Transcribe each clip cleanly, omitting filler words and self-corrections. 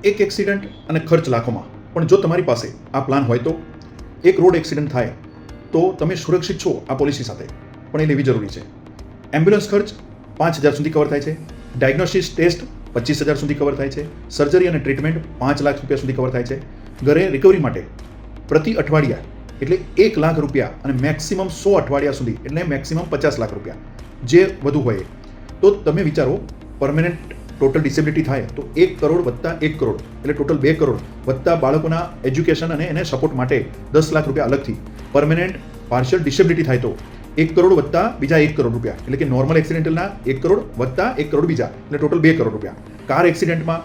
એક એક્સિડન્ટ અને ખર્ચ લાખોમાં. પણ જો તમારી પાસે આ પ્લાન હોય તો એક રોડ એક્સિડન્ટ થાય તો તમે સુરક્ષિત છો આ પોલિસી સાથે, પણ એ લેવી જરૂરી છે. એમ્બ્યુલન્સ ખર્ચ 5,000 સુધી કવર થાય છે. ડાયગ્નોસિસ ટેસ્ટ 25,000 સુધી કવર થાય છે. સર્જરી અને ટ્રીટમેન્ટ 5 લાખ રૂપિયા સુધી કવર થાય છે. ઘરે રિકવરી માટે પ્રતિ અઠવાડિયા એટલે 1 લાખ રૂપિયા અને મેક્સિમમ 100 અઠવાડિયા સુધી એટલે મેક્સિમમ 50 લાખ રૂપિયા, જે વધુ હોય. તો તમે વિચારો, પરમેનન્ટ ટોટલ ડિસેબિલિટી થાય તો 1 કરોડ વત્તા 1 કરોડ એટલે ટોટલ 2 કરોડ વત્તા બાળકોના એજ્યુકેશન અને એને સપોર્ટ માટે 10 લાખ રૂપિયા અલગથી. પરમેનન્ટ પાર્શિયલ ડિસેબિલિટી થાય તો 1 કરોડ વત્તા બીજા 1 કરોડ રૂપિયા એટલે કે નોર્મલ એક્સિડેન્ટલના 1 કરોડ વત્તા 1 કરોડ બીજા એટલે ટોટલ 2 કરોડ રૂપિયા. કાર એક્સિડન્ટમાં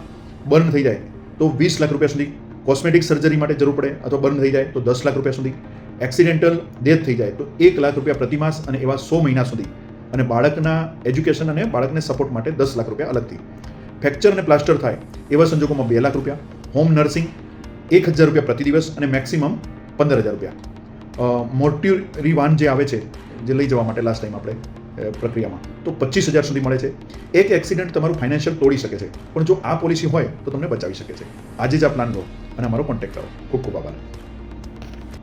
બર્ન થઈ જાય તો 20 લાખ રૂપિયા સુધી. કોસ્મેટિક સર્જરી માટે જરૂર પડે અથવા બર્ન થઈ જાય તો 10 લાખ રૂપિયા સુધી. એક્સિડેન્ટલ ડેથ થઈ જાય તો 1 લાખ રૂપિયા પ્રતિમાસ અને એવા 100 મહિના સુધી. અને બાળકના એજ્યુકેશન અને બાળકને સપોર્ટ માટે 10 લાખ રૂપિયા અલગથી. ફ્રેક્ચર અને પ્લાસ્ટર થાય એવા સંજોગોમાં 2 લાખ રૂપિયા. હોમ નર્સિંગ 1,000 રૂપિયા પ્રતિ દિવસ અને મેક્સિમમ 15,000 રૂપિયા. મોર્ટ્યુરી વાન જે આવે છે, જે લઈ જવા માટે લાસ્ટ ટાઈમ આપણે પ્રક્રિયામાં, તો 25,000 સુધી મળે છે. એક એક્સિડન્ટ તમારું ફાઇનાન્શિયલ તોડી શકે છે, પણ જો આ પોલિસી હોય તો તમને બચાવી શકે છે. આજે જ આ પ્લાન લો અને અમારો કોન્ટેક્ટ કરો. ખૂબ ખૂબ આભાર.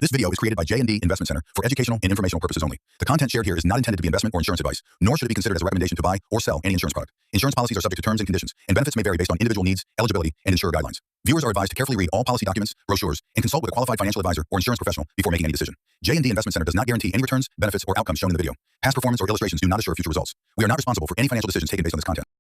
This video is created by J&D Investment Center for educational and informational purposes only. The content shared here is not intended to be investment or insurance advice, nor should it be considered as a recommendation to buy or sell any insurance product. Insurance policies are subject to terms and conditions, and benefits may vary based on individual needs, eligibility, and insurer guidelines. Viewers are advised to carefully read all policy documents, brochures, and consult with a qualified financial advisor or insurance professional before making any decision. J&D Investment Center does not guarantee any returns, benefits, or outcomes shown in the video. Past performance or illustrations do not assure future results. We are not responsible for any financial decisions taken based on this content.